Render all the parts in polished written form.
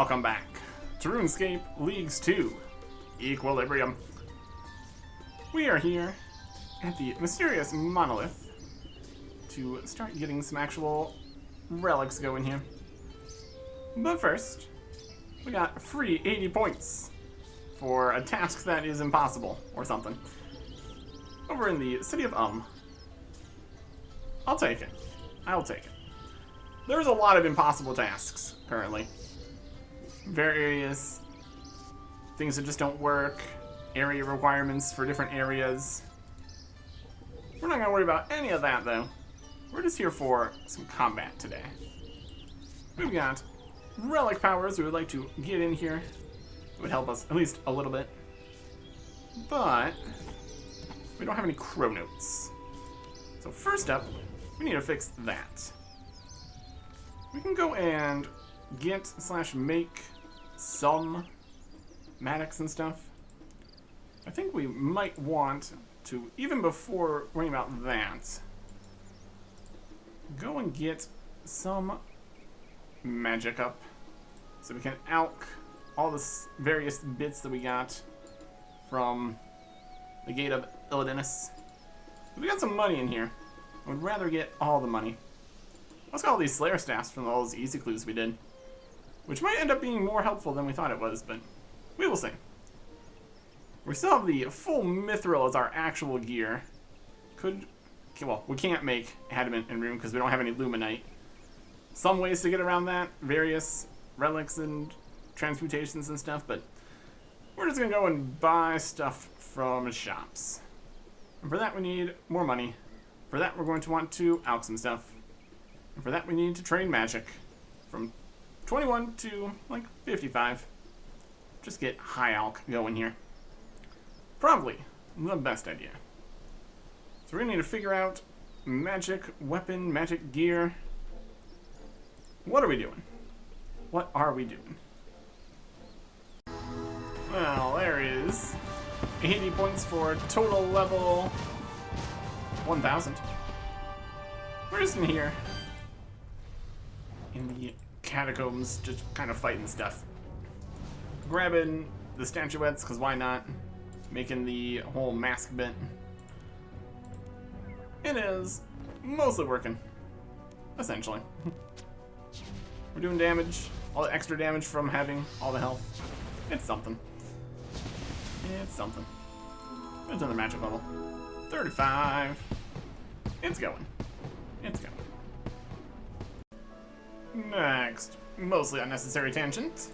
Welcome back to RuneScape Leagues 2 Equilibrium. We are here at the mysterious monolith to start getting some actual relics going here. But first, we got free 80 points for a task that is impossible or something. Over in the city of I'll take it. I'll take it. There's a lot of impossible tasks currently. Various things that just don't work, area requirements for different areas. We're not gonna worry about any of that though. We're just here for some combat today. We've got relic powers we would like to get in here. It would help us at least a little bit. But we don't have any chronotes. So first up, we need to fix that. We can go and get/make some Jagex and stuff. I think we might want to, even before worrying about that, go and get some magic up so we can alch all the various bits that we got from the Gate of Illidanus. We got some money in here. I would rather get all the money. Let's get all these Slayer staffs from all those easy clues we did, which might end up being more helpful than we thought it was, but we will see. We still have the full mithril as our actual gear. Well, we can't make adamant and rune because we don't have any luminite. Some ways to get around that, various relics and transmutations and stuff, but we're just gonna go and buy stuff from shops. And for that we need more money. For that we're going to want to alch some stuff. And for that we need to train magic from 21 to like 55. Just get high alch going here. Probably the best idea. So we're gonna need to figure out magic weapon, magic gear. What are we doing? What are we doing? Well, there is 80 points for total level 1000. We're just in here in the catacombs, just kind of fighting stuff. Grabbing the statuettes, because why not? Making the whole mask bit. It is mostly working, essentially. We're doing damage, all the extra damage from having all the health. It's something. It's something. There's another magic level. 35. It's going. It's going. Next, mostly unnecessary tangent.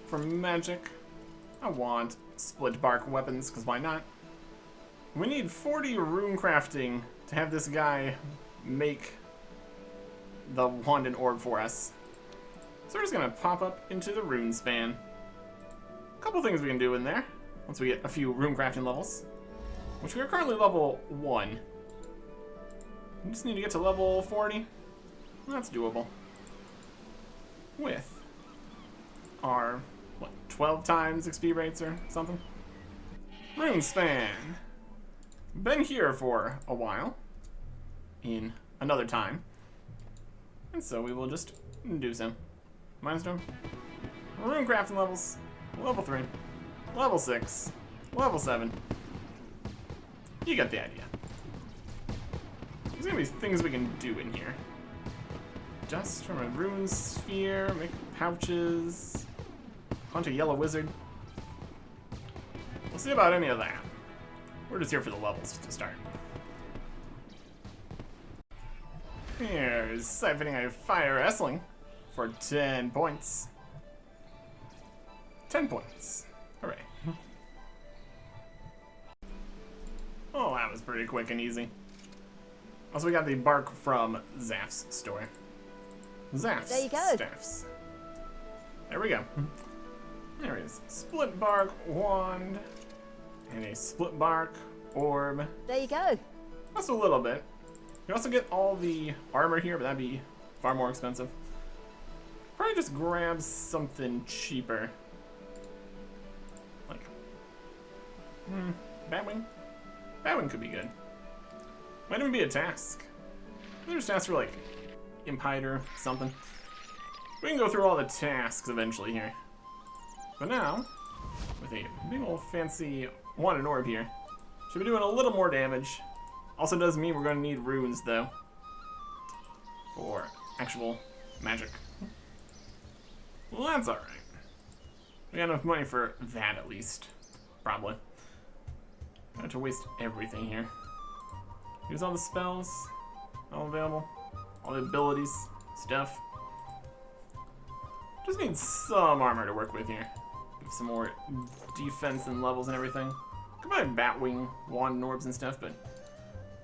For magic, I want split bark weapons, because why not? We need 40 rune crafting to have this guy make the wand and orb for us. So we're just gonna pop up into the rune span. A couple things we can do in there once we get a few rune crafting levels, which we are currently level 1. We just need to get to level 40. That's doable. With our, 12 times XP rates or something? Rune span. Been here for a while. In another time. And so we will just do so. Mindstorm. Rune crafting levels. Level 3. Level 6. Level 7. You get the idea. There's gonna be things we can do in here. Dust from a rune sphere, make pouches, hunt a yellow wizard. We'll see about any of that. We're just here for the levels to start. Here's siphoning a fire wrestling for 10 points. 10 points. Hooray. Oh, that was pretty quick and easy. Also, we got the bark from Zaf's store. Zaf's there you go. staffs. There we go. There is split bark wand and a split bark orb. There you go. That's a little bit. You can also get all the armor here, but that'd be far more expensive. Probably just grab something cheaper. Like, Batwing? Batwing could be good. Might even be a task. There's tasks for like Imp Hider, something. We can go through all the tasks eventually here. But now, with a big old fancy wanted orb here, should be doing a little more damage. Also does mean we're going to need runes, though, for actual magic. Well, that's alright. We got enough money for that, at least. Probably. I have to waste everything here. Use all the spells, all available, all the abilities, stuff. Just need some armor to work with here. Give some more defense and levels and everything. Could buy Batwing, Wand and Orbs and stuff, but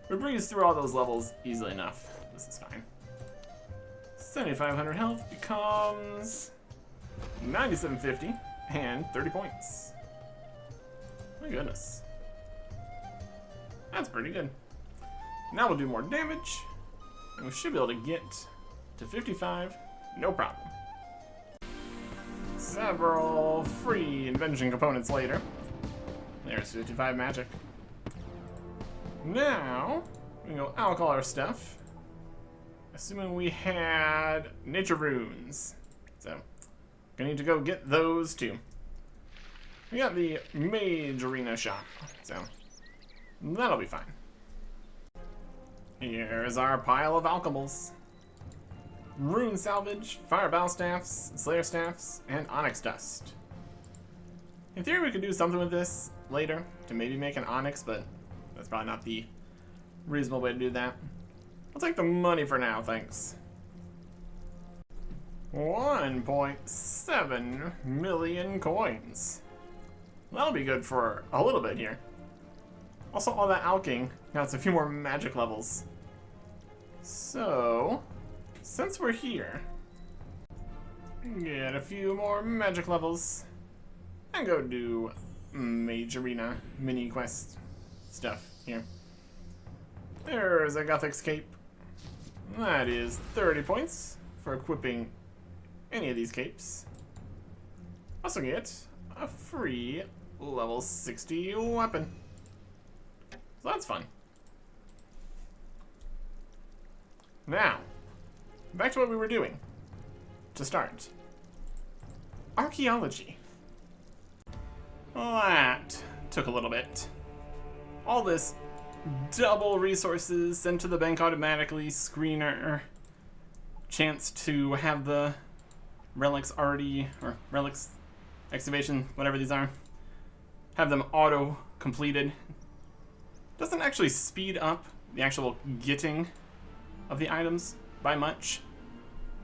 we breeze through all those levels easily enough. This is fine. 7,500 health becomes 9,750 and 30 points. My goodness. That's pretty good. Now we'll do more damage, and we should be able to get to 55, no problem. Several free invention components later. There's 55 magic. Now, we can go alch all our stuff. Assuming we had nature runes. So, gonna need to go get those too. We got the mage arena shop, so that'll be fine. Here's our pile of alchemables. Rune salvage, fire bow staffs, slayer staffs, and onyx dust. In theory, we could do something with this later to maybe make an onyx, but that's probably not the reasonable way to do that. I'll take the money for now, thanks. 1.7 million coins. That'll be good for a little bit here. Also, all that alching got us a few more magic levels. So, since we're here, get a few more magic levels and go do Mage Arena mini quest stuff here. There's a Gothic Cape. That is 30 points for equipping any of these capes. Also get a free level 60 weapon. So that's fun. Now, back to what we were doing. To start. Archaeology. That took a little bit. All this double resources sent to the bank automatically, screener, chance to have the relics already, or relics, excavation, whatever these are, have them auto completed. Doesn't actually speed up the actual getting of the items by much.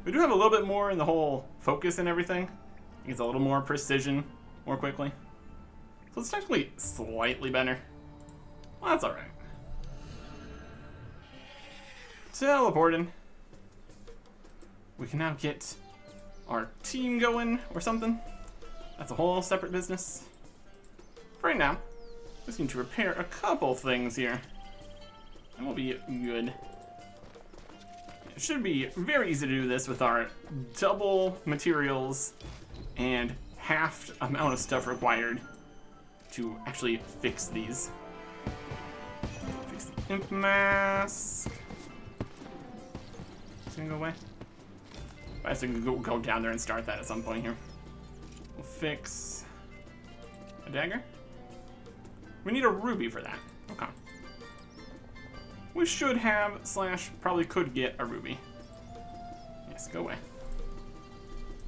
We do have a little bit more in the whole focus and everything. It gets a little more precision more quickly. So it's technically slightly better. Well, that's alright. Teleporting. We can now get our team going or something. That's a whole separate business. For right now, just need to repair a couple things here, and we'll be good. It should be very easy to do this with our double materials and half amount of stuff required to actually fix these. Fix the imp mask. It's gonna go away. I have to go down there and start that at some point here. We'll fix a dagger. We need a ruby for that. Okay. We should have, / probably could get a ruby. Yes, go away.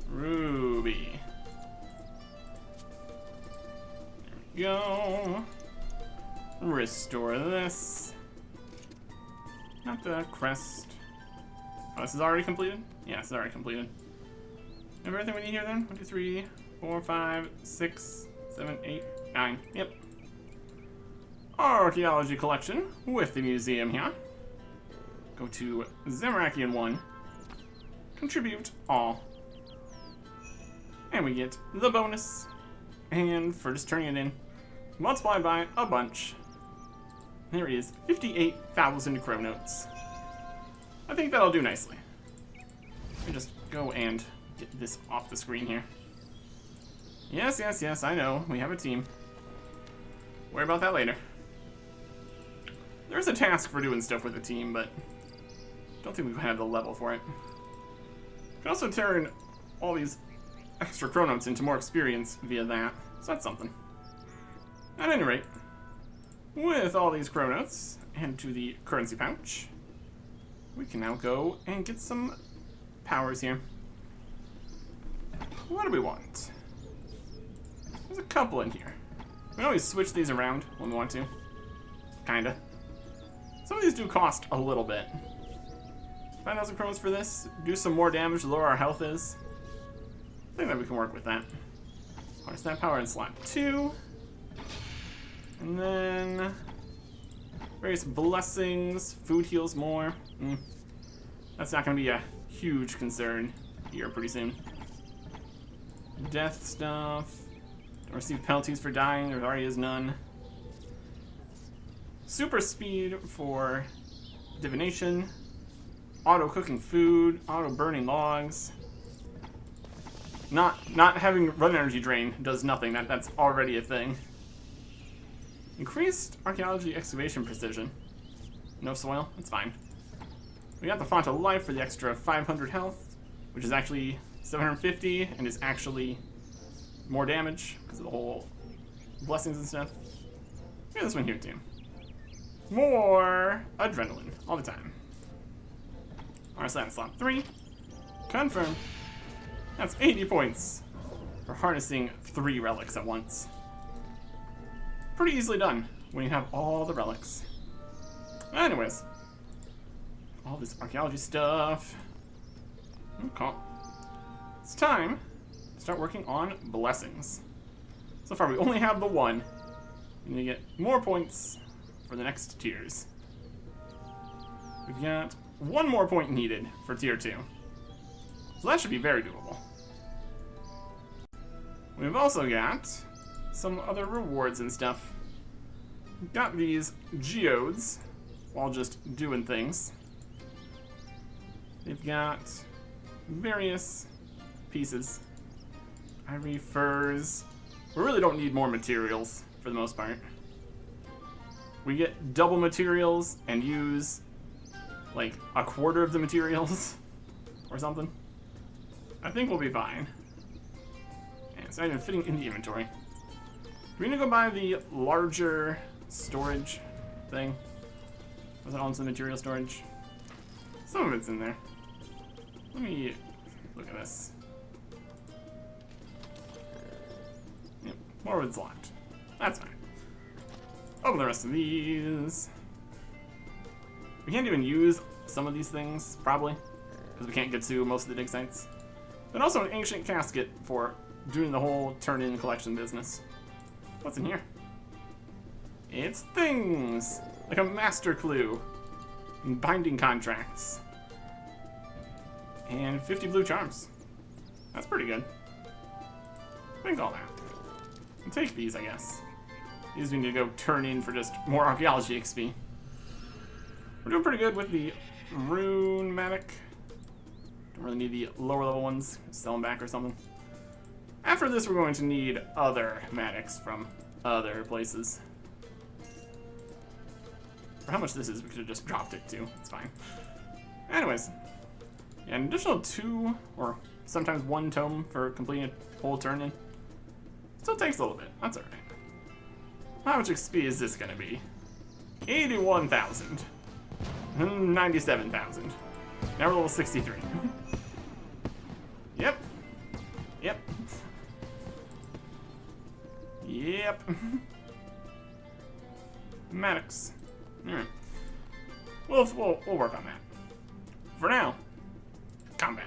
Ruby. There we go. Restore this. Not the crest. Oh, this is already completed? Yeah, it's already completed. Have everything we need here then? 1, 2, 3, 4, 5, 6, 7, 8, 9. Yep. Archaeology collection with the museum here. Go to Zamarakian 1. Contribute all. And we get the bonus. And for just turning it in, multiplied by a bunch. There is 58,000 chronotes. I think that'll do nicely. Let me just go and get this off the screen here. Yes, yes, yes, I know. We have a team. Worry about that later. There's a task for doing stuff with a team, but don't think we have the level for it. We can also turn all these extra chronotes into more experience via that. So that's something. At any rate, with all these chronotes and to the currency pouch, we can now go and get some powers here. What do we want? There's a couple in here. We always switch these around when we want to. Kinda. Some of these do cost a little bit. 5,000 chronos for this. Do some more damage the lower our health is. I think that we can work with that. Harness that power in slot 2. And then various blessings. Food heals more. That's not going to be a huge concern here pretty soon. Death stuff. Don't receive penalties for dying. There already is none. Super speed for divination. Auto cooking food. Auto burning logs. Not having run energy drain does nothing. That's already a thing. Increased archaeology excavation precision. No soil. That's fine. We got the font of life for the extra 500 health, which is actually 750 and is actually more damage because of the whole blessings and stuff. Yeah, this one here too. More adrenaline all the time. Alright, so that's slot 3. Confirm. That's 80 points for harnessing 3 relics at once. Pretty easily done when you have all the relics. Anyways, all this archaeology stuff. Okay. It's time to start working on blessings. So far, we only have the 1. We need to get more points for the next tiers. We've got 1 more point needed for tier 2. So that should be very doable. We've also got some other rewards and stuff. We've got these geodes while just doing things. They've got various pieces. Ivory, furs. We really don't need more materials for the most part. We get double materials and use like a quarter of the materials or something. I think we'll be fine. And it's not even fitting in the inventory. We're gonna go buy the larger storage thing. Was it all into the material storage? Some of it's in there. Let me look at this. Yep, more of it's locked. That's fine. Open the rest of these. We can't even use some of these things, probably, because we can't get to most of the dig sites. But also an ancient casket for doing the whole turn-in collection business. What's in here? It's things! Like a master clue. And binding contracts. And 50 blue charms. That's pretty good. Think all that. I'll take these, I guess. These we need to go turn in for just more archaeology XP. We're doing pretty good with the RuneScape. Don't really need the lower level ones. Sell them back or something. After this, we're going to need other matics from other places. For how much this is, we could have just dropped it too. It's fine. Anyways, yeah, an additional 2 or sometimes 1 tome for completing a whole turn in. Still takes a little bit. That's alright. How much XP is this going to be? 81,000. 97,000. Now we're level 63. Yep. Yep. Yep. Maddox. Alright. We'll work on that. For now, combat.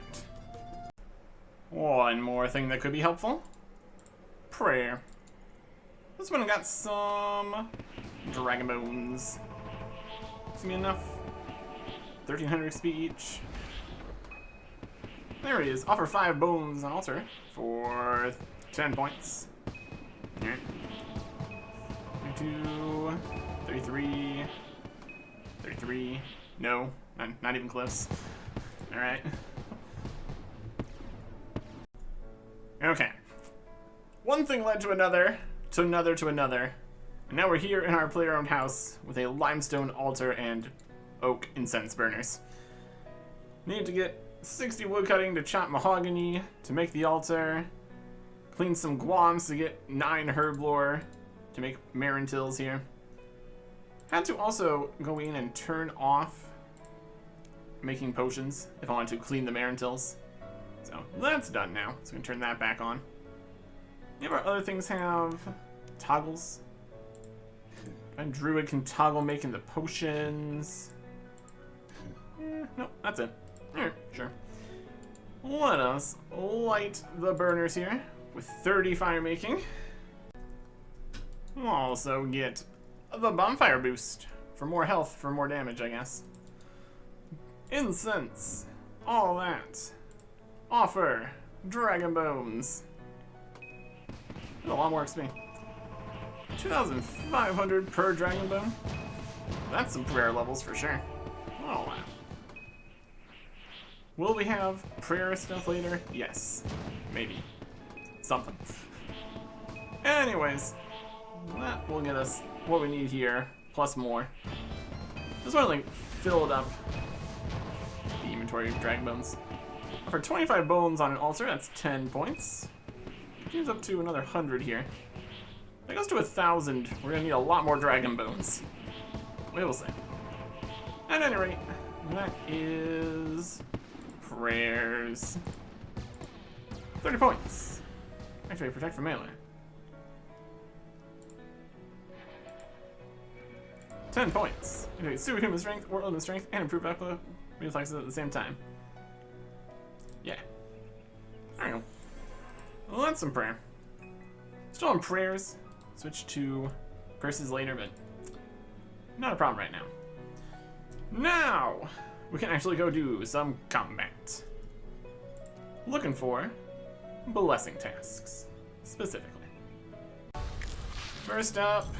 One more thing that could be helpful. Prayer. This one got some dragon bones. Is me enough? 1,300 XP each. There he is. Offer 5 bones on altar for 10 points. Alright. 32, 33, 33. No, not even close. Alright. Okay. One thing led to another, to another, to another. And now we're here in our player-owned house with a limestone altar and oak incense burners. Need to get 60 wood cutting to chop mahogany to make the altar. Clean some guams to get 9 herb lore to make Marintills here. Had to also go in and turn off making potions if I wanted to clean the Marintills. So that's done now. So we can turn that back on. Any of our other things have toggles? And Druid can toggle making the potions. Nope, that's it. Alright, sure. Let us light the burners here with 30 fire making. We'll also get the bonfire boost for more health, for more damage, I guess. Incense, all that. Offer, dragon bones. A lot more XP. 2,500 per dragon bone. That's some prayer levels for sure. Oh wow. Will we have prayer stuff later? Yes. Maybe. Something. Anyways, that will get us what we need here, plus more. Just want to like fill up the inventory of dragon bones. For 25 bones on an altar, that's 10 points. Gives up to another 100 here. If that goes to 1,000, we're gonna need a lot more dragon bones. We will see. At any rate, that is prayers. 30 points. Actually, protect from melee. 10 points. Activate superhuman strength or ultimate strength and improve reflexes at the same time. Yeah. There we go. Well, that's some prayer. Still on prayers. Switch to curses later, but not a problem right now. Now, we can actually go do some combat. Looking for blessing tasks, specifically. First up,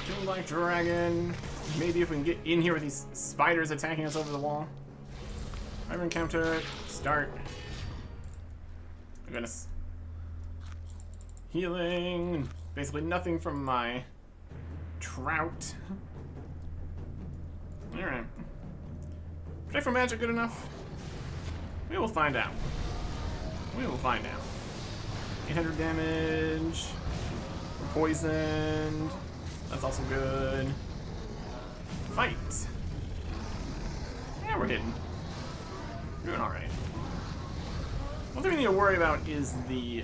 King Black Dragon. Maybe if we can get in here with these spiders attacking us over the wall. Rival encounter, start. Oh goodness. Healing, basically nothing from my trout. Alright. Protect from magic good enough? We will find out. We will find out. 800 damage. We're poisoned. That's also good. Fight. Yeah, we're hitting. We're doing alright. One thing we need to worry about is the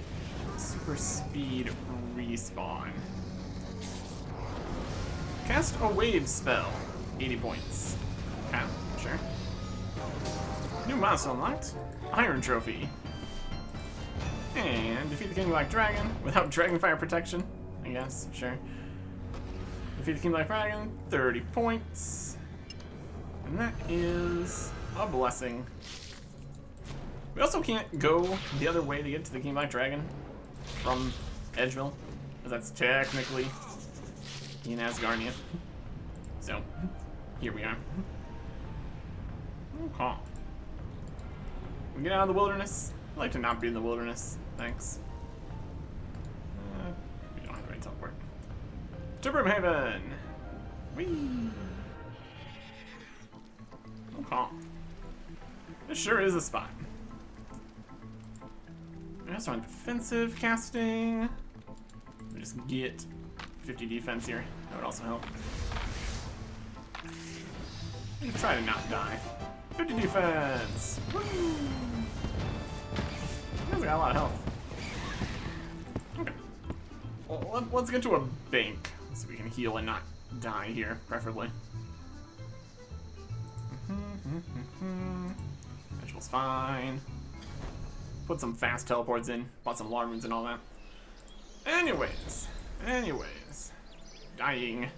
super speed respawn. Cast a wave spell. 80 points. Yeah, sure. New milestone unlocked. Iron trophy. And defeat the King Black Dragon without Dragonfire protection. I guess, sure. Defeat the King Black Dragon, 30 points. And that is a blessing. We also can't go the other way to get to the King Black Dragon from Edgeville, because that's technically in Asgarnia. So, here we are. Okay. We get out of the wilderness. I like to not be in the wilderness. Thanks. We don't have the right teleport. To Brimhaven! Whee! Okay. This sure is a spot. We also want defensive casting. We just get 50 defense here. That would also help. I'm gonna try to not die. 50 defense! Woo! He's got a lot of health. Okay. Well, let's get to a bank so we can heal and not die here, preferably. Ritual's fine. Put some fast teleports in. Bought some alarm runes and all that. Anyways. Dying.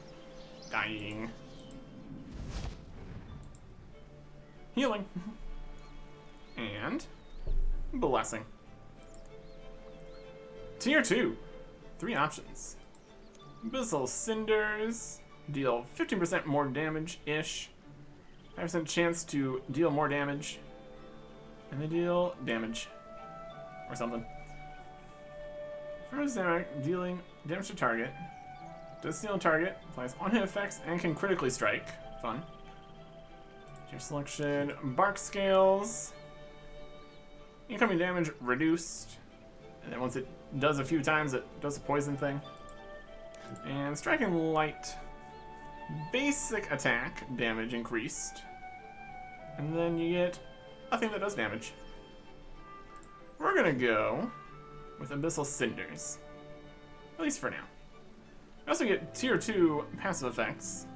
Healing. And blessing. Tier 2. 3 options. Abyssal Cinders. Deal 15% more damage-ish. 5% chance to deal more damage. And they deal damage. Or something. First dealing damage to target. Does steal a target. Applies on-hit effects and can critically strike. Fun. Your selection, bark scales. Incoming damage reduced. And then once it does a few times, it does a poison thing. And striking light, basic attack damage increased. And then you get a thing that does damage. We're gonna go with Abyssal Cinders. At least for now. We also get tier 2 passive effects,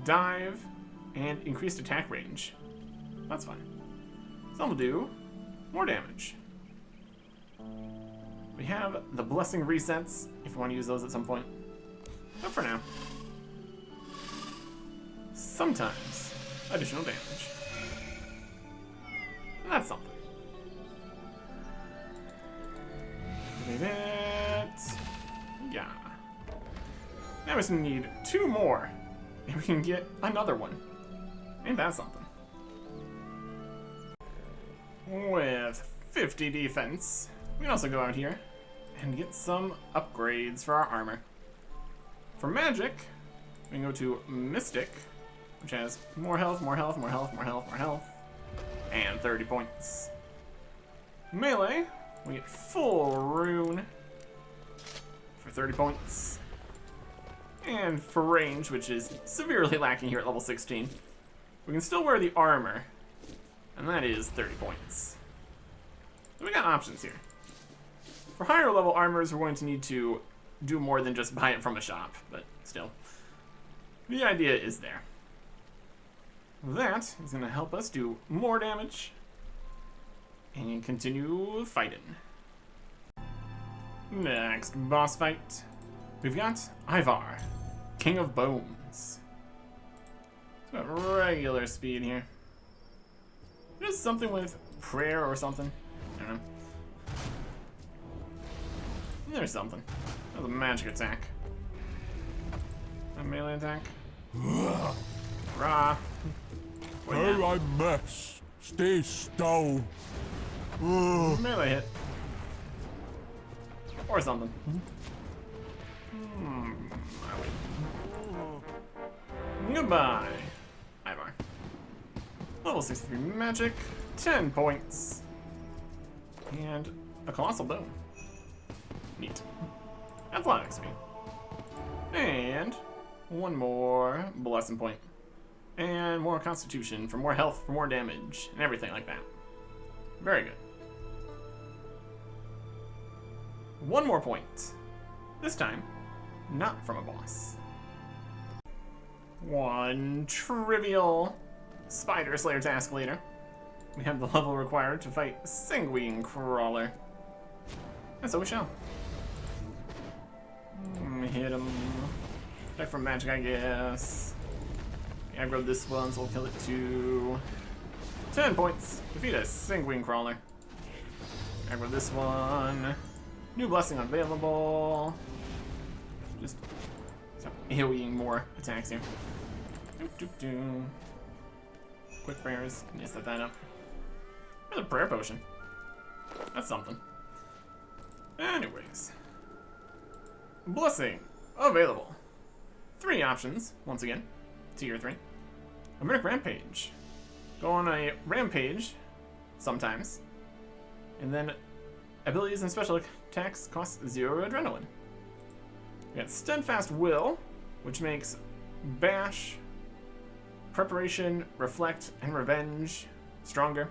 dive, and increased attack range. That's fine. Some will do more damage. We have the Blessing resets, if you want to use those at some point. But for now, sometimes additional damage. And that's something. Activate it. Yeah. Now we just need 2 more, and we can get another one. Ain't that something? With 50 defense, we can also go out here and get some upgrades for our armor. For magic, we can go to Mystic, which has more health, more health, more health, more health, more health, and 30 points. Melee, we get full rune for 30 points. And for range, which is severely lacking here at level 16, we can still wear the armor, and that is 30 points. So we got options here. For higher level armors, we're going to need to do more than just buy it from a shop, but still. The idea is there. That is going to help us do more damage and continue fighting. Next boss fight, we've got Ivar, King of Bones. So we have regular speed here. Just something with prayer or something. I don't know. There's something. That's a magic attack. A melee attack. Rah. I mess. Stay still. Melee hit. Or something. Goodbye, Ivar. Level 63 magic, 10 points. And a colossal bone. Neat. That's a lot of XP. And one more blessing point. And more constitution for more health, for more damage, and everything like that. Very good. One more point. This time, not from a boss. One trivial Spider Slayer task later. We have the level required to fight Sanguine Crawler. And so we shall. Hit him. Check for magic, I guess. Aggro this one, so we'll kill it too. 10 points. Defeat a Sanguine Crawler. Aggro this one. New blessing available. Just start AoEing more attacks here. Quick prayers. Can you set that up? Another prayer potion. That's something. Anyways. Blessing available. 3 options, once again. Tier 3. American Rampage. Go on a rampage sometimes. And then abilities and special attacks cost 0 adrenaline. We got Steadfast Will, which makes Bash, Preparation, Reflect, and Revenge stronger.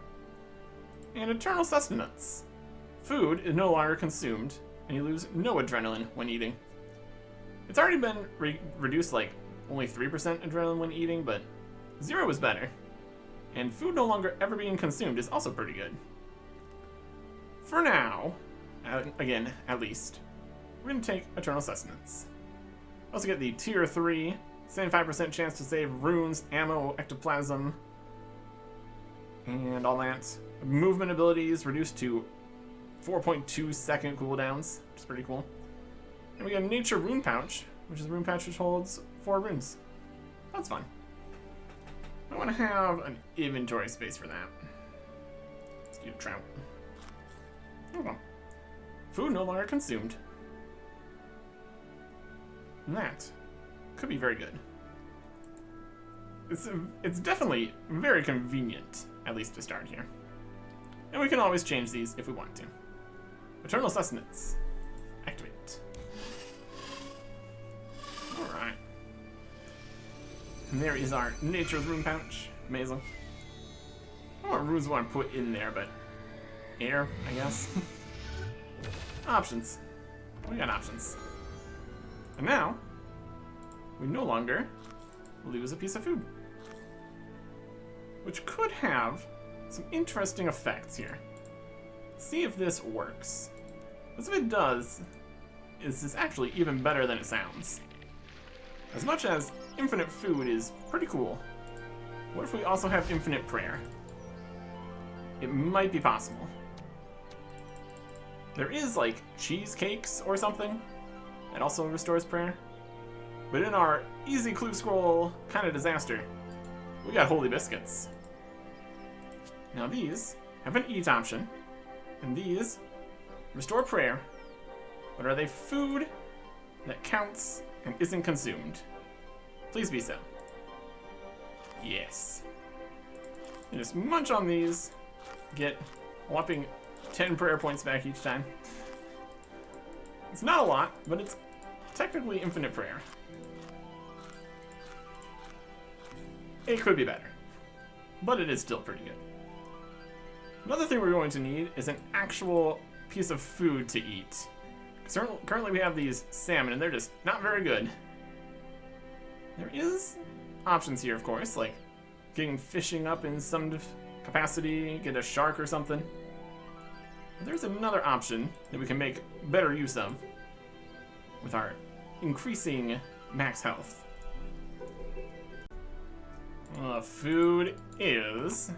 And Eternal Sustenance. Food is no longer consumed, and you lose no adrenaline when eating. It's already been reduced like only 3% adrenaline when eating, but 0 is better. And food no longer ever being consumed is also pretty good. For now, again, at least, we're going to take Eternal Sustenance. Also get the Tier 3, 75% chance to save runes, ammo, ectoplasm, and all that. Movement abilities reduced to 4.2 second cooldowns, which is pretty cool. And we got a Nature Rune Pouch, which is a rune pouch which holds 4 runes. That's fun. I want to have an inventory space for that. Let's do a trout. Okay. Food no longer consumed. And that could be very good. it's definitely very convenient, at least to start here. And we can always change these if we want to. Eternal Sustenance. Activate. Alright. And there is our Nature's Rune Pouch. Amazing. I don't know what runes we want to put in there, but air, I guess. Options. We got options. And now, we no longer lose a piece of food. Which could have some interesting effects here. See if this works. Because if it does, this is actually even better than it sounds. As much as infinite food is pretty cool, what if we also have infinite prayer? It might be possible. There is like cheesecakes or something that also restores prayer. But in our easy clue scroll kind of disaster, we got holy biscuits. Now these have an eat option, and these restore prayer, but are they food that counts and isn't consumed? Please be so. Yes. And just munch on these, get a whopping 10 prayer points back each time. It's not a lot, but it's technically infinite prayer. It could be better, but it is still pretty good. Another thing we're going to need is an actual piece of food to eat. Currently we have these salmon, and they're just not very good. There is options here, of course, like getting fishing up in some capacity, get a shark or something. But there's another option that we can make better use of with our increasing max health. Food is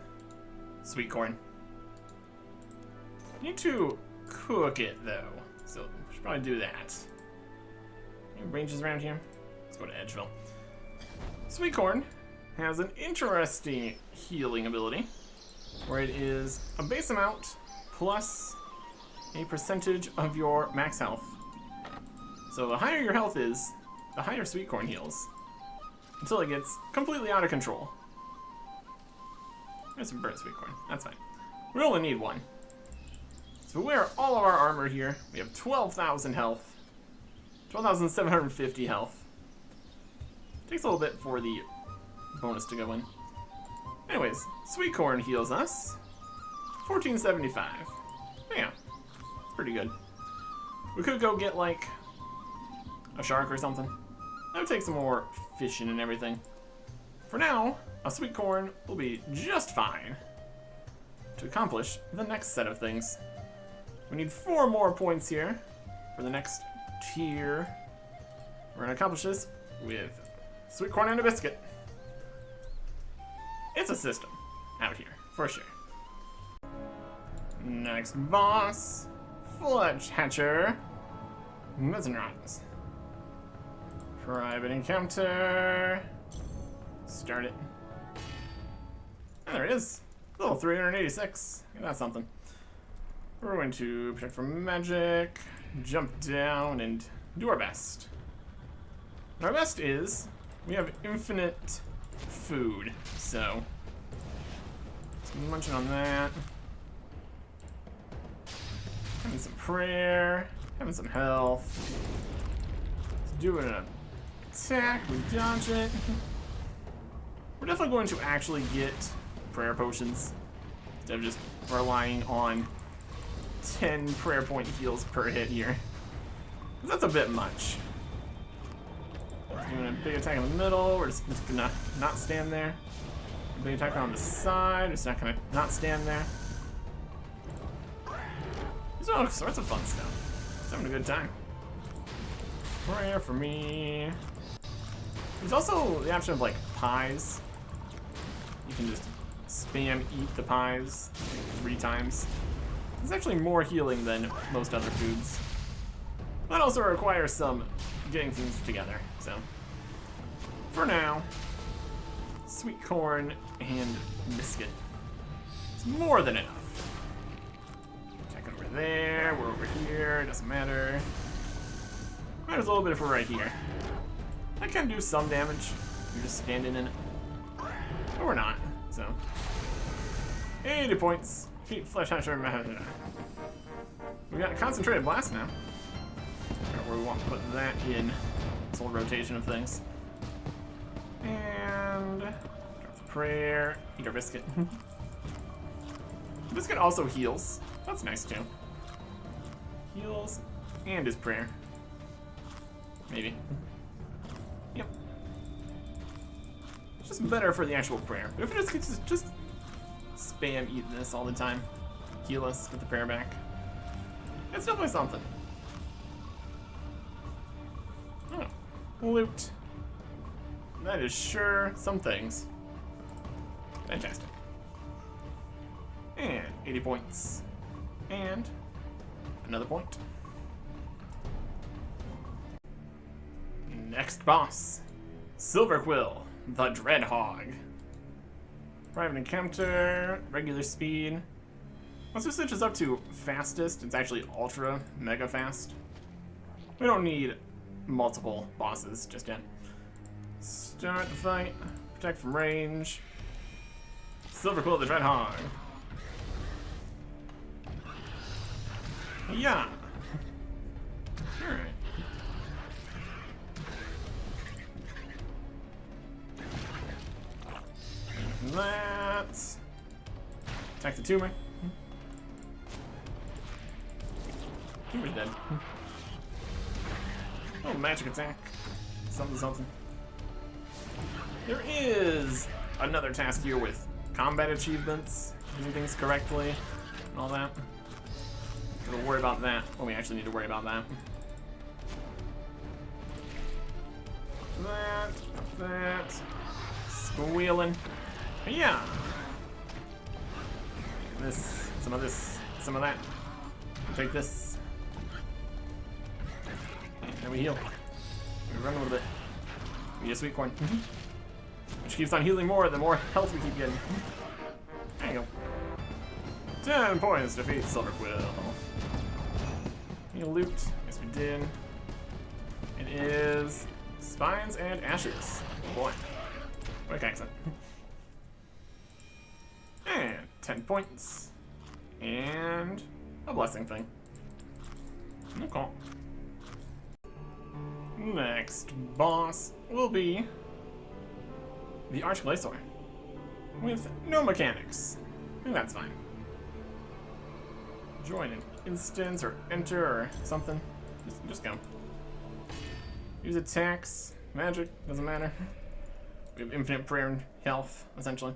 sweet corn. Need to cook it though, so we should probably do that. Any ranges around here? Let's go to Edgeville. Sweet corn has an interesting healing ability, where it is a base amount plus a percentage of your max health. So the higher your health is, the higher sweet corn heals, until it gets completely out of control. There's some burnt sweet corn, that's fine. We only need one. So we wear all of our armor here. We have 12,000 health, 12,750 health. Takes a little bit for the bonus to go in. Anyways, sweet corn heals us 1475. Yeah, it's pretty good. We could go get like a shark or something. That would take some more fishing and everything. For now, a sweet corn will be just fine to accomplish the next set of things. We need 4 more points here for the next tier. We're gonna accomplish this with sweet corn and a biscuit. It's a system out here, for sure. Next boss, Fledge Hatcher, Mesmerise. Private encounter. Start it. And there it is. Level 386. That's something. We're going to protect from magic, jump down, and do our best. And our best is we have infinite food, so let's munch on that. Having some prayer, having some health. Let's do an attack, we dodge it. We're definitely going to actually get prayer potions instead of just relying on 10 prayer point heals per hit here. That's a bit much. Doing a big attack in the middle, we're just gonna not stand there. A big attack on the side, we're just not gonna not stand there. There's all sorts of fun stuff. Just having a good time. Prayer for me. There's also the option of like pies. You can just spam eat the pies like 3 times. It's actually more healing than most other foods. That also requires some getting things together, so. For now, sweet corn and biscuit. It's more than enough. Check over there, we're over here, doesn't matter. Matters a little bit if we're right here. That can do some damage. You're just standing in it. But we're not, so. 80 points. Feet, flesh, hunter. We got a concentrated blast now. Where we want to put that in this whole rotation of things. And drop the prayer. Eat our biscuit. Biscuit also heals. That's nice too. Heals and his prayer. Maybe. Yep. It's just better for the actual prayer. But if it just spam eat this all the time, heal us with the prayer back. It's definitely something. Oh, loot. That is sure some things. Fantastic. And 80 points. And another point. Next boss. Silver Quill, the Dreadhog. Private encounter, regular speed. Once we switch this up to fastest, it's actually ultra mega fast. We don't need multiple bosses just yet. Start the fight. Protect from range. Silver Quill, the Dreadhog. Yeah. Alright. That. Attack the tumor. Tumor's dead. Oh, magic attack. Something, something. There is another task here with combat achievements, doing things correctly, and all that. We'll worry about that when we actually need to worry about that. That. Squealing. Yeah. This, some of that. Take this. And we heal. We run a little bit. We get a sweet coin. Which keeps on healing more the more health we keep getting. There you go. 10 points, defeat Silver Quill. You loot. Yes, we did. It is spines and ashes. Oh boy. Quick accent. And 10 points. And a blessing thing. Okay. Next boss will be the Archglacior with no mechanics. And that's fine. Join an instance or enter or something. Just go. Use attacks, magic, doesn't matter. We have infinite prayer and health, essentially.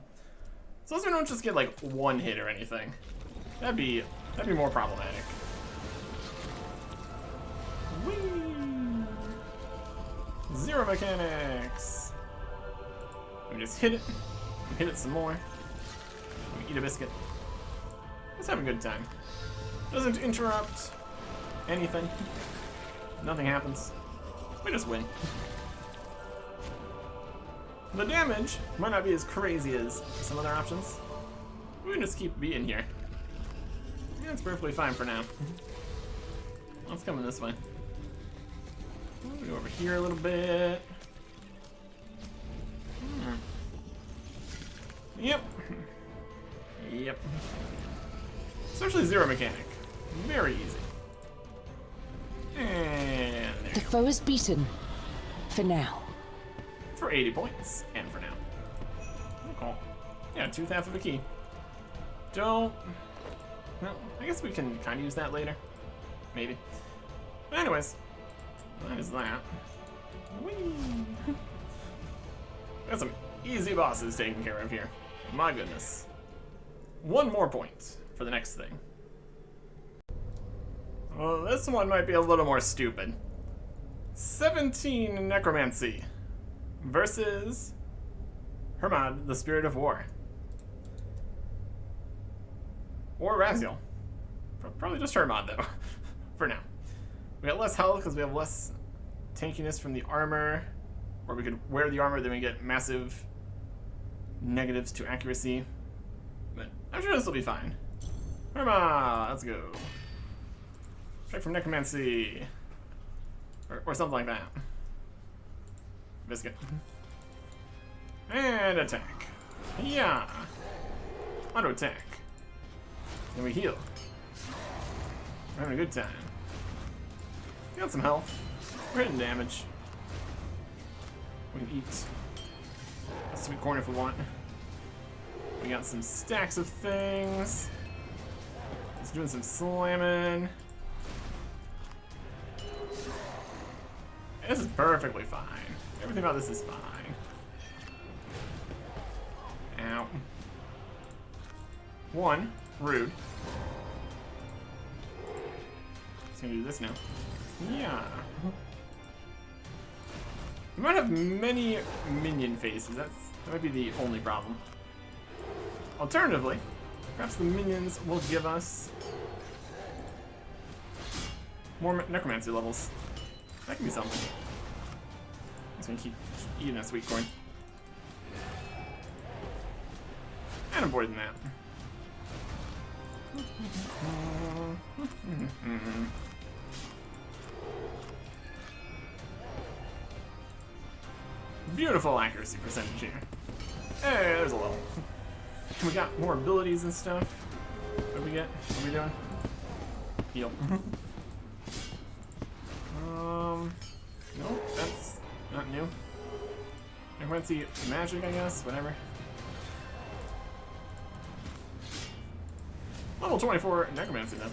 So as we don't just get like one hit or anything. That'd be more problematic. Whee! Zero mechanics. We just hit it some more. We eat a biscuit. Let's have a good time. Doesn't interrupt anything. Nothing happens. We just win. The damage might not be as crazy as some other options. We can just keep being here. Yeah, it's perfectly fine for now. Let's come in this way. We'll go over here a little bit. Yep. Yep. Especially zero mechanic. Very easy. And there the foe is beaten. For now. For 80 points. And for now. Okay. Yeah, 2/2 of a key. Don't... Well, I guess we can kind of use that later. Maybe. But anyways. That is that. Whee! Got some easy bosses taken care of here. My goodness. One more point for the next thing. Well, this one might be a little more stupid. 17 Necromancy versus Hermod, the Spirit of War. Or Raziel. Probably just Hermod, though, for now. We got less health because we have less tankiness from the armor. Or we could wear the armor, then we get massive negatives to accuracy. But I'm sure this will be fine. Hermod, let's go. Check from Necromancy. Or something like that. Biscuit. And attack. Yeah. Auto attack. Then we heal. We're having a good time. We got some health. We're hitting damage. We can eat a sweet corn if we want. We got some stacks of things. It's doing some slamming. This is perfectly fine. Everything about this is fine. Ow. One, rude. Just gonna do this now. Yeah. We might have many minion faces. That might be the only problem. Alternatively, perhaps the minions will give us more necromancy levels. That can be something. I'm just gonna keep eating that sweet corn. And avoiding that. Beautiful accuracy percentage here. Hey, there's a level. We got more abilities and stuff. What do we get? What are we doing? Heal. No, that's not new. Necromancy magic, I guess, whatever. Level 24 necromancy then.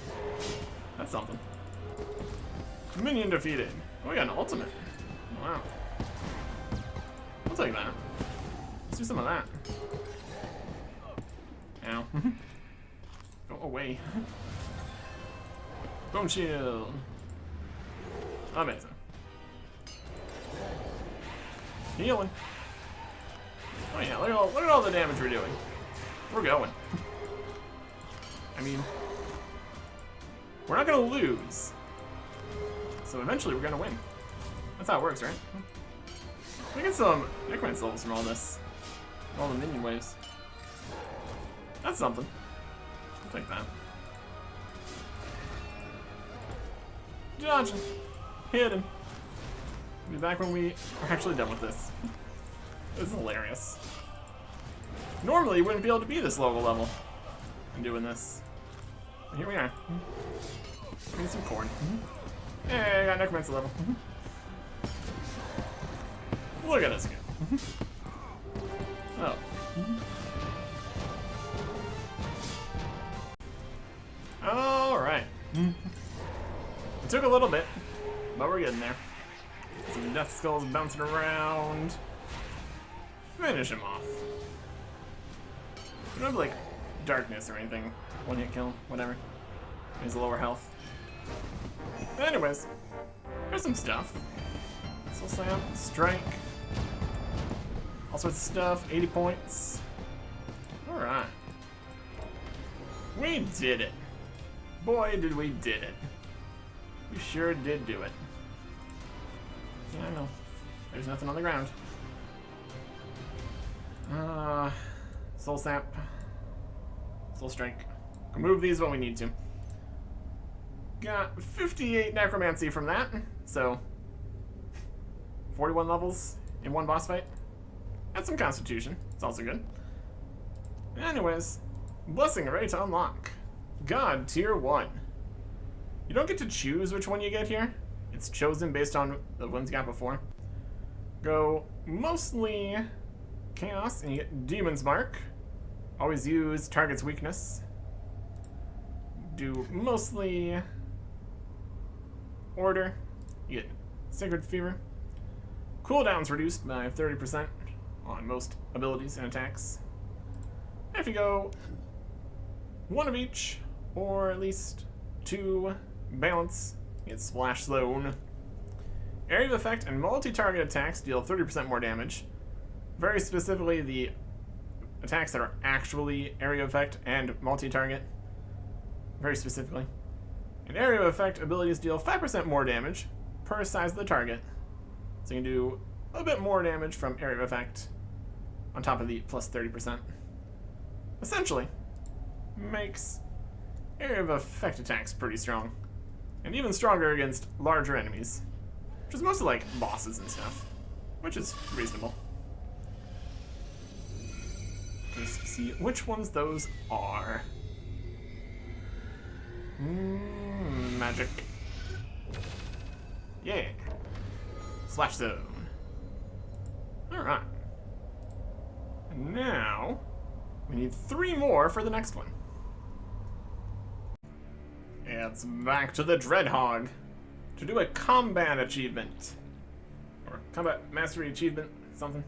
That's something. Minion defeated. Oh, we got an ultimate. Wow. I'll take that. Let's do some of that. Ow. Go away. Bone shield. Amazing. Healing. Oh yeah, look at all the damage we're doing. We're going. I mean, we're not gonna lose. So eventually we're gonna win. That's how it works, right? We get some necromancy levels from all this. All the minion waves. That's something. I'll take that. Dodging. Hidden. We'll be back when we are actually done with this. This is hilarious. Normally, you wouldn't be able to be this low level in doing this. But here we are. We need some corn. Hey, I got necromancy level. Look at us go. Oh. Alright. It took a little bit, but we're getting there. Some death skulls bouncing around. Finish him off. We don't have like darkness or anything. One hit kill, whatever. He's lower health. But anyways, here's some stuff. Soul Slam, Strike. All sorts of stuff, 80 points. Alright. We did it. Boy, did we did it. We sure did do it. Yeah, I know. There's nothing on the ground. Soul Sap. Soul Strike. Can move these when we need to. Got 58 necromancy from that, so 41 levels in one boss fight. That's some constitution. It's also good. Anyways, blessing ready to unlock. God tier 1. You don't get to choose which one you get here. It's chosen based on the ones you got before. Go mostly chaos and you get Demon's Mark. Always use target's weakness. Do mostly order. You get Sacred Fever. Cooldown's reduced by 30% on most abilities and attacks. And if you go one of each, or at least 2 balance, you get Splash Zone. Area of effect and multi-target attacks deal 30% more damage. Very specifically, the attacks that are actually area of effect and multi-target. Very specifically. And area of effect abilities deal 5% more damage per size of the target. So you can do a bit more damage from area of effect on top of the plus 30%. Essentially, makes area of effect attacks pretty strong. And even stronger against larger enemies. Which is mostly like bosses and stuff. Which is reasonable. see which ones those are. Magic. Yeah. Slash zone. Alright. And now, we need 3 more for the next one. It's back to the Dreadhog to do a combat achievement. Or combat mastery achievement, something.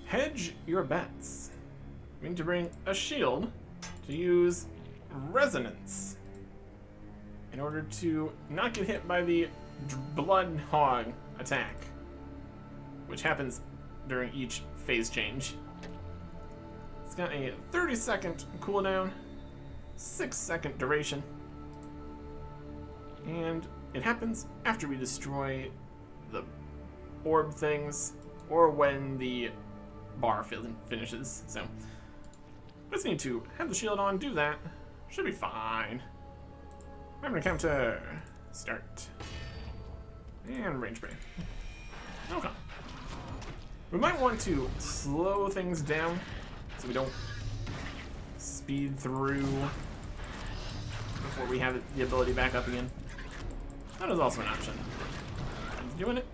Hedge your bets. We need to bring a shield to use resonance in order to not get hit by the blood hog attack, which happens during each phase change. It's got a 30-second cooldown, 6-second duration, and it happens after we destroy the orb things or when the bar finishes. So just need to have the shield on, do that. Should be fine. Remember to counter. Start. And range spray. Okay. We might want to slow things down so we don't speed through before we have the ability back up again. That is also an option. He's doing it.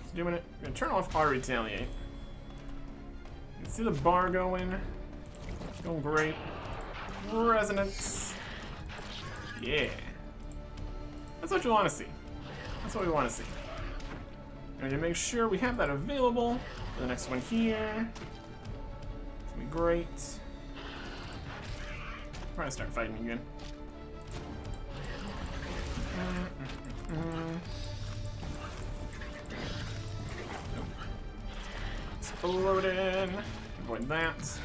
He's doing it. I'm gonna turn off our retaliate. You can see the bar going. It's going great. Resonance. Yeah. That's what you want to see. That's what we want to see. We need to make sure we have that available for the next one here. It's gonna be great. We're gonna start fighting again. Exploding. Avoid that.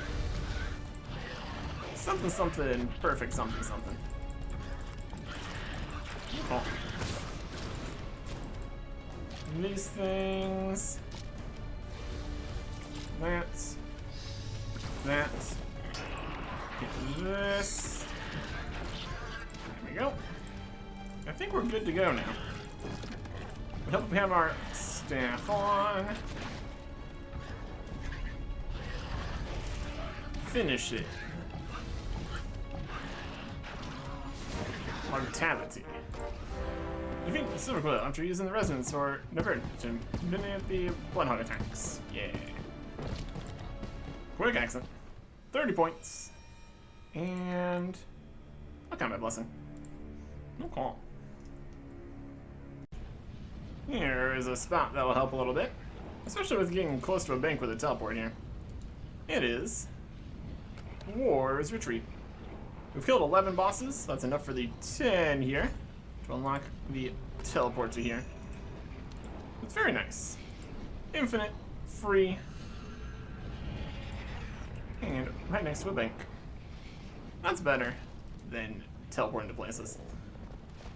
Something, something. Perfect something, something. Oh. These things. That. That. Get this. There we go. I think we're good to go now. We hope we have our staff on. Finish it. Mortality. Defeat the Silver Quill after using the resonance or divert to eliminate the Bloodhog attacks. Yeah. Quick accent. 30 points. And a combat blessing. No call. Here is a spot that will help a little bit. Especially with getting close to a bank with a teleport here. It is War's Retreat. We've killed 11 bosses. That's enough for the 10 here to unlock the teleport to here. It's very nice. Infinite, free, and right next to a bank. That's better than teleporting to places.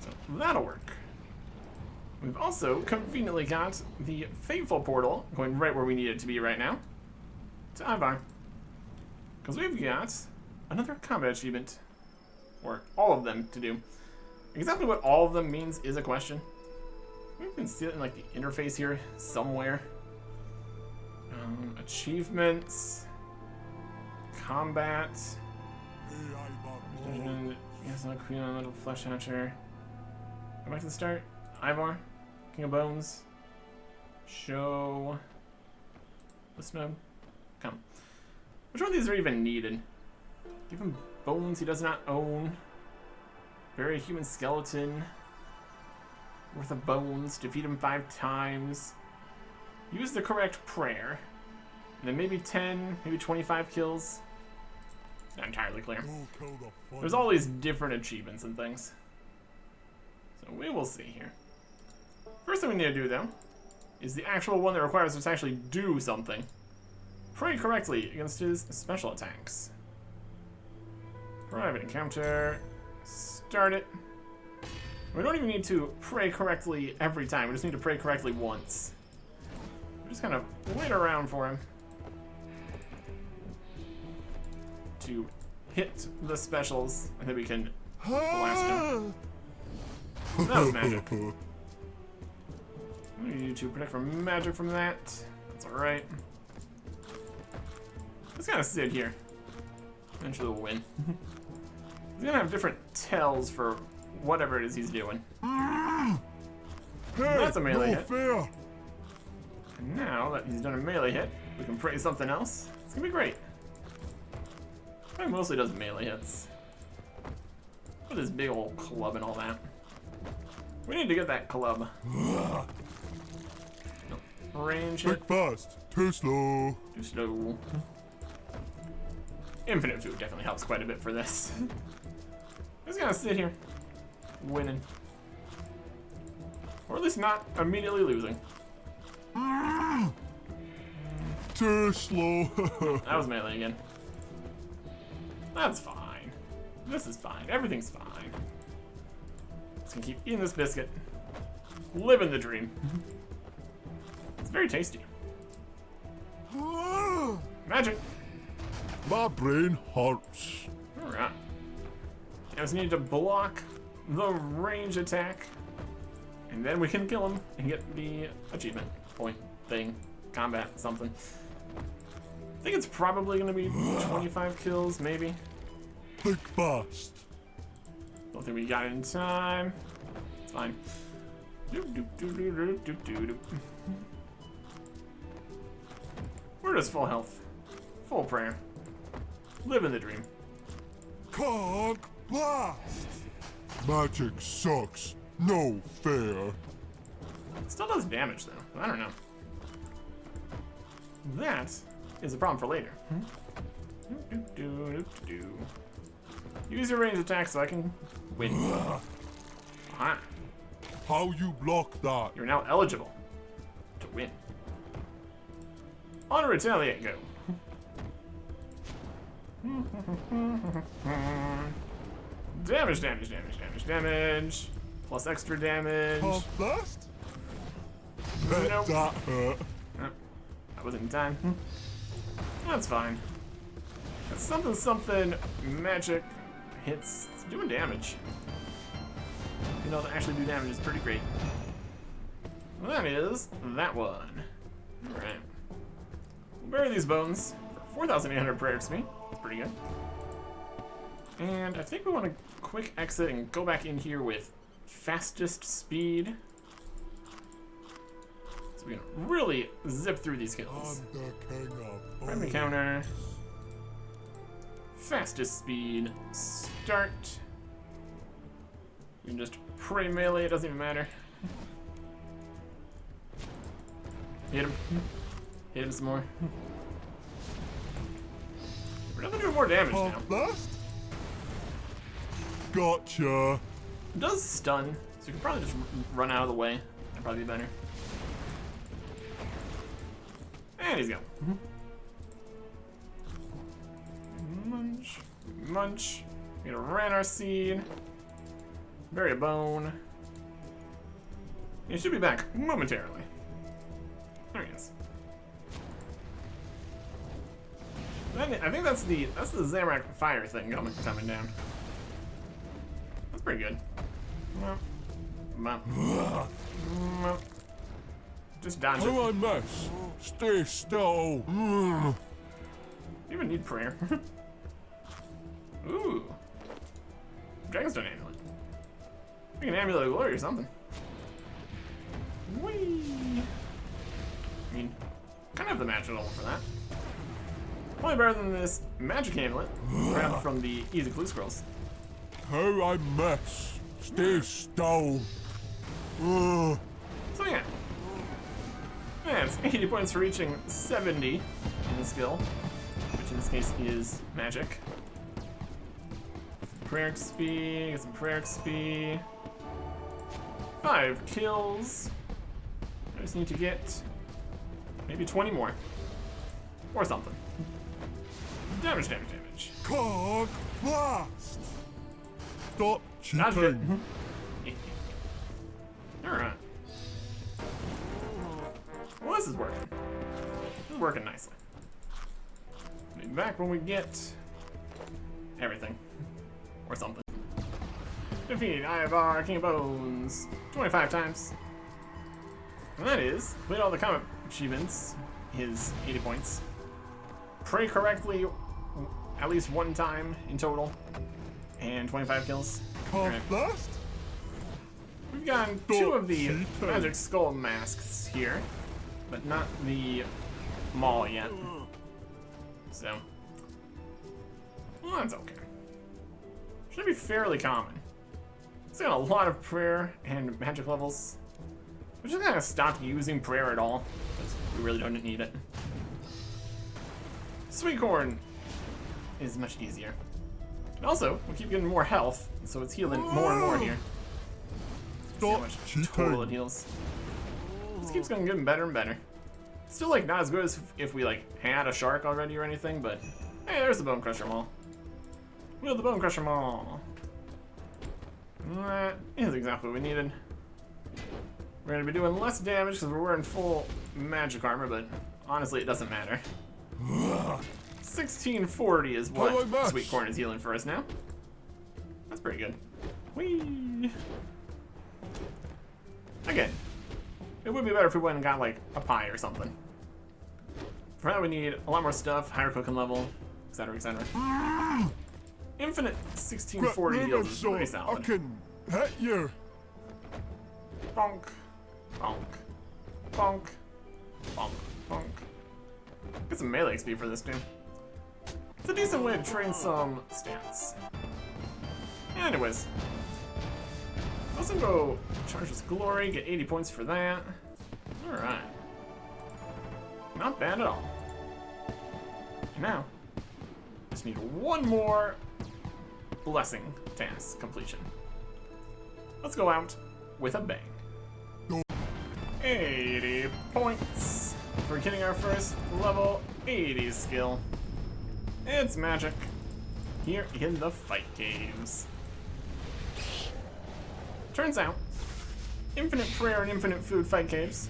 So that'll work. We've also conveniently got the Fateful Portal going right where we need it to be right now. To Ivar. Because we've got another combat achievement. Or all of them to do. Exactly what all of them means is a question. We can see it in like the interface here somewhere. Achievements. Combat. Yes, not Queen on Little Flesh Hatcher. Go back to the start. Ivar. King of Bones. Show. List mode. Come. Which one of these are even needed? Give him bones he does not own. Bury a human skeleton worth of bones. Defeat him 5 times. Use the correct prayer. And then maybe 10, maybe 25 kills. Not entirely clear. There's all these different achievements and things. So we will see here. First thing we need to do, though, is the actual one that requires us to actually do something. Pray correctly against his special attacks. Private encounter. Start it. We don't even need to pray correctly every time. We just need to pray correctly once. We just kind of wait around for him to hit the specials, and then we can blast him. That was magic. We need to protect from magic from that. That's alright. Let's gonna sit here. Eventually we'll win. He's gonna have different tells for whatever it is he's doing. Hey, That's a melee no hit. fear. And now that he's done a melee hit, we can pray something else. It's gonna be great. He mostly does melee hits. With his big old club and all that. We need to get that club. Range hit. Think fast, too slow. Too slow. Infinite food definitely helps quite a bit for this. He's gonna sit here, winning. Or at least not immediately losing. Too slow. That was melee again. That's fine. This is fine. Everything's fine. Just gonna keep eating this biscuit. Living the dream. It's very tasty. Magic. My brain hurts. Alright. I just need to block the range attack. And then we can kill him and get the achievement point thing. Combat something. I think it's probably gonna be 25 kills, maybe. Think fast. Don't think we got it in time. It's fine. We're just full health. Full prayer. Living the dream. Conk blast. Magic sucks. No fair. Still does damage though. I don't know. That is a problem for later. Use your range attack so I can win. Aha. How you block that? You're now eligible to win. On retaliate, go. Damage, damage, damage, damage, damage. Plus extra damage. Conk blast? Nope. That hurt. Oh, that wasn't in time. That's fine. That's something magic hits. It's doing damage. You know, to actually do damage is pretty great. Well, that is that one. Alright. We'll bury these bones for 4,800 prayer XP. That's pretty good. And I think we want to quick exit and go back in here with fastest speed. So we can really zip through these kills. I'm the king of Primary counter. Fastest speed. Start. You can just pray melee, it doesn't even matter. Hit him. Hit him some more. We're definitely doing more damage now. Conk blast? Gotcha. It does stun, so you can probably just run out of the way. That'd probably be better. And he's gone. Munch. Munch. We got a Ranar seed. Bury a bone. He should be back momentarily. There he is. I think that's the Zamorak fire thing coming down. That's pretty good. Just dodge How I it. mess? Stay still. You even need prayer. Ooh. Dragon's Stone amulet. Make an amulet of glory or something. Whee! I mean, kind of have the magic level for that. Probably better than this magic amulet grabbed from the Easy Clue Scrolls. How I mess? Stay still. Ugh. So yeah. Yeah, it's 80 points for reaching 70 in the skill, which in this case is magic. Prayer XP, get some prayer XP. 5 kills. I just need to get maybe 20 more. Or something. Damage, damage, damage. Conk blast. Stop Not good. cheating. Alright. Well, this is working. This is working nicely. Be back when we get everything. Or something. Defeat Ivar, King of Bones, 25 times. And that is, with all the combat achievements, his 80 points. pray correctly at least one time in total, and 25 kills. Can't blast? We've gotten 2 of the magic skull masks here, but not the maul yet. So, well, that's okay. Should be fairly common. It's got a lot of prayer and magic levels. We just kind of stopped using prayer at all, because we really don't need it. Sweet corn is much easier. And also, we keep getting more health, so it's healing more and more here. See how much total it heals. This keeps getting better and better. Still, like, not as good as if we, like, had a shark already or anything, but hey, there's the Bone Crusher Maul. Wield the Bone Crusher Maul. That is exactly what we needed. We're gonna be doing less damage because we're wearing full magic armor, but honestly, it doesn't matter. 1640 is what Sweet Corn is healing for us now. That's pretty good. Whee! Again, it would be better if we went and got like a pie or something. For that we need a lot more stuff, higher cooking level, etc, etc. Infinite 1640 heals is pretty solid. I can hit you. Bonk, bonk, bonk, bonk, bonk. Get some melee XP for this too. It's a decent way to train some stats. Anyways, let's go charge this glory, get 80 points for that. Alright. Not bad at all. Now, just need one more blessing task completion. Let's go out with a bang. 80 points for getting our first level 80 skill. It's magic here in the fight caves. Turns out, infinite prayer and infinite food fight caves,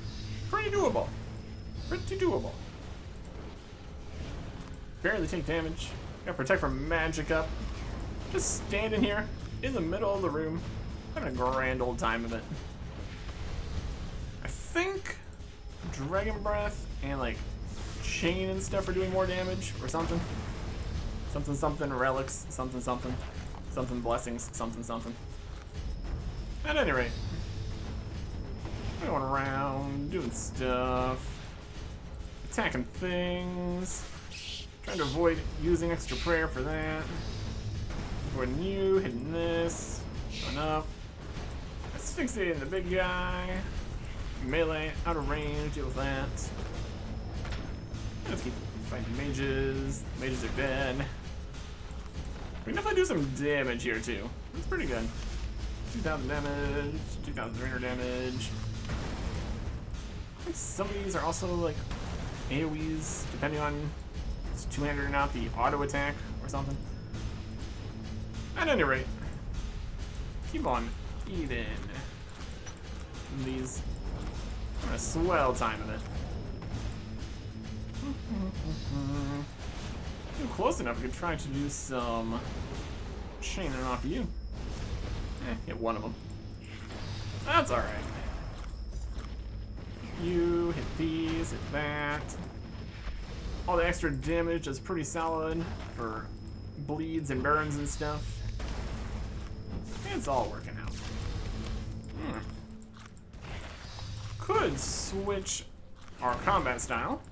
pretty doable. Pretty doable. Barely take damage. Gotta protect from magic up. Just standing here in the middle of the room, having a grand old time of it. I think Dragon Breath and like Chain and stuff are doing more damage or something. Something something relics, something something, something blessings, something something. At any rate, going around, doing stuff, attacking things, trying to avoid using extra prayer for that. Avoiding you, hitting this, going up, asphyxiating the big guy, melee, out of range, deal with that. Let's keep fighting mages. Mages are dead. We can definitely do some damage here too. That's pretty good. 2,000 damage, 2,300 damage. I think some of these are also like AoEs, depending on if it's two-handed or not, the auto attack or something. At any rate, keep on eating these. I'm a swell time of it. Close enough, we could try to do some chaining off you. Hit one of them. That's alright. You hit these, hit that. All the extra damage is pretty solid for bleeds and burns and stuff. It's all working out. Could switch our combat style.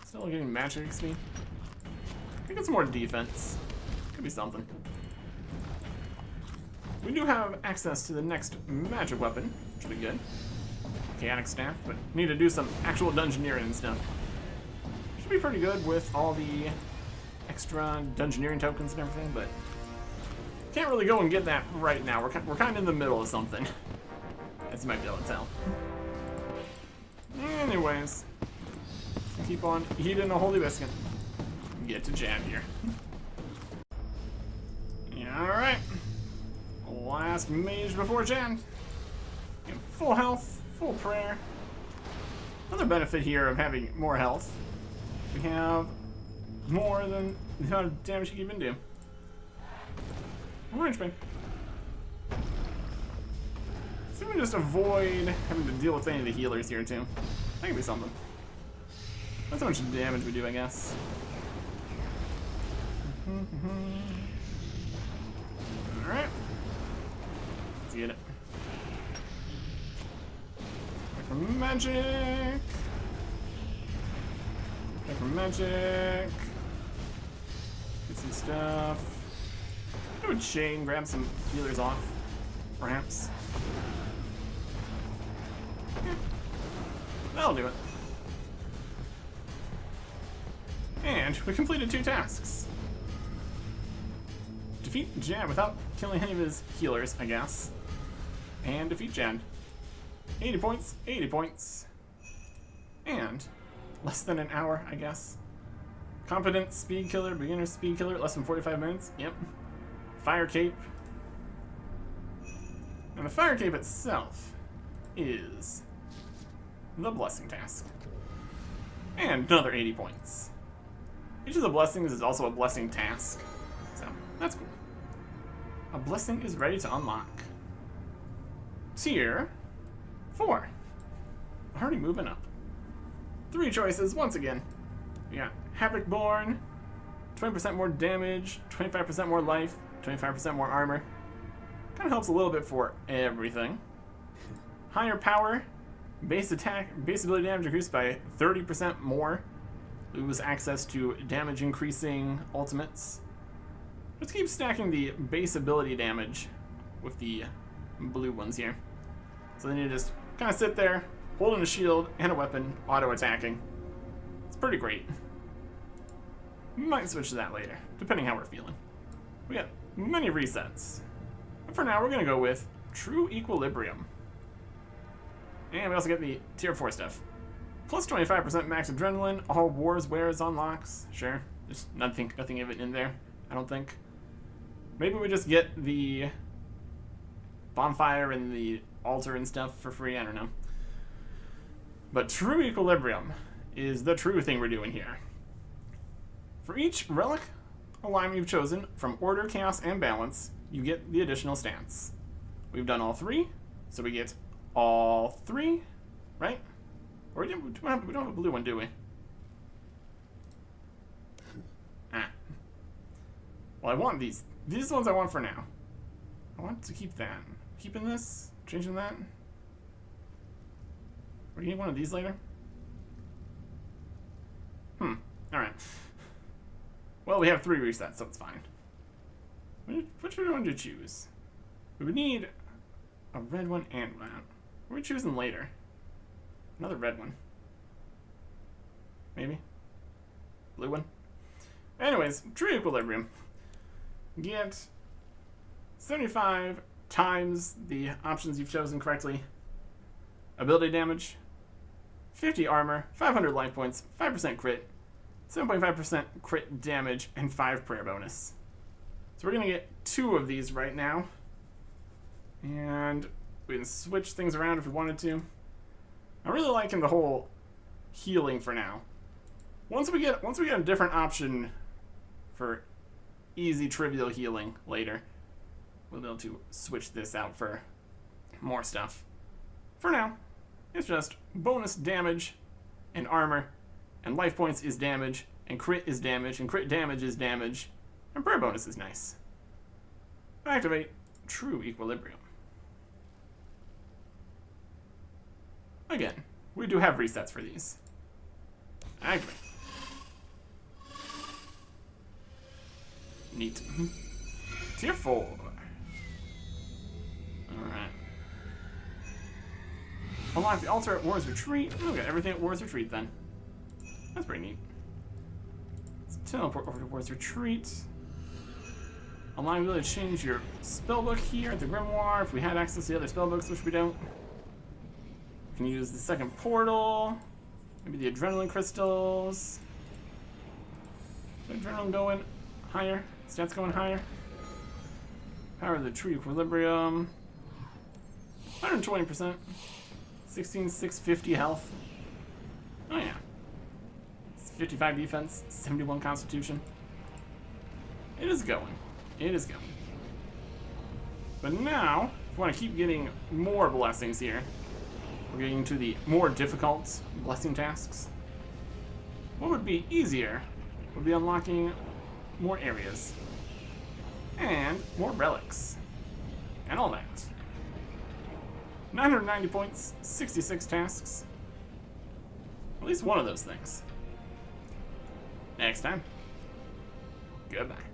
Still getting magic XP. I think it's more defense. Could be something. We do have access to the next magic weapon, which will be good. Chaotic staff, but need to do some actual dungeoneering and stuff. Should be pretty good with all the extra dungeoneering tokens and everything, but can't really go and get that right now. We're kind of in the middle of something, as you might be able to tell. Anyways, keep on eating a holy biscuit. Get to jab here. Yeah, alright. Last mage before Jan. In full health, full prayer. Another benefit here of having more health. We have more than the amount of damage you can do. Orange man. So we can just avoid having to deal with any of the healers here too. That could be something. That's how much damage we do, I guess. Alright. Let's get it. Magic! Magic! Get some stuff. I would chain, grab some healers off, perhaps. Yeah. That'll do it. And we completed 2 tasks. Defeat Jan without killing any of his healers, I guess. And defeat Jan. 80 points, 80 points. And less than an hour, I guess. Competent speed killer, beginner speed killer, less than 45 minutes. Yep. Fire cape. And the fire cape itself is the blessing task. And another 80 points. Each of the blessings is also a blessing task. So, that's cool. A blessing is ready to unlock. Tier 4. Already moving up. 3 choices once again. We got Havoc-born, 20% more damage, 25% more life, 25% more armor. Kind of helps a little bit for everything. Higher power, base attack, base ability damage increased by 30% more. Lose access to damage increasing ultimates. Let's keep stacking the base ability damage with the blue ones here. So then you just kind of sit there, holding a shield and a weapon, auto-attacking. It's pretty great. We might switch to that later, depending how we're feeling. We got many resets. But for now, we're going to go with True Equilibrium. And we also get the Tier 4 stuff. Plus 25% max adrenaline, all wars wears unlocks. Sure, there's nothing of it in there, I don't think. Maybe we just get the bonfire and the altar and stuff for free, I don't know. But True Equilibrium is the true thing we're doing here. For each relic alignment you've chosen from Order, Chaos, and Balance, you get the additional stance. We've done all 3, so we get all 3, right? Or we don't have a blue one, do we? Ah. Well, I want these. These are the ones I want for now. I want to keep that. Keeping this? Changing that? Or do you need one of these later? Alright. Well, we have 3 resets, so it's fine. Which one do we want to choose? We would need a red one and one. What are we choosing later? Another red one. Maybe? Blue one? Anyways, True Equilibrium. Get 75 times the options you've chosen correctly. Ability damage, 50 armor, 500 life points, 5% crit, 7.5% crit damage, and 5 prayer bonus. So we're going to get 2 of these right now. And we can switch things around if we wanted to. I'm really liking the whole healing for now. Once we get a different option for easy trivial healing later, we'll be able to switch this out for more stuff. For now, it's just bonus damage and armor, and life points is damage, and crit is damage, and crit damage is damage, and prayer bonus is nice. Activate True Equilibrium. Again, we do have resets for these. Activate. Neat. Tier 4. Alright. Unlock the altar at War's Retreat. Oh, we got everything at War's Retreat then. That's pretty neat. Let's teleport over to War's Retreat. Allow you to change your spellbook here at the Grimoire if we had access to the other spellbooks, which we don't. You can use the second portal. Maybe the adrenaline crystals. Adrenaline going higher. Stats going higher. Power of the True Equilibrium. 120%. 16,650 health. Oh yeah. 55 defense, 71 constitution. It is going. It is going. But now, if we want to keep getting more blessings here, we're getting to the more difficult blessing tasks. What would be easier would be unlocking more areas. And more relics. And all that. 990 points, 66 tasks. At least one of those things. Next time. Goodbye.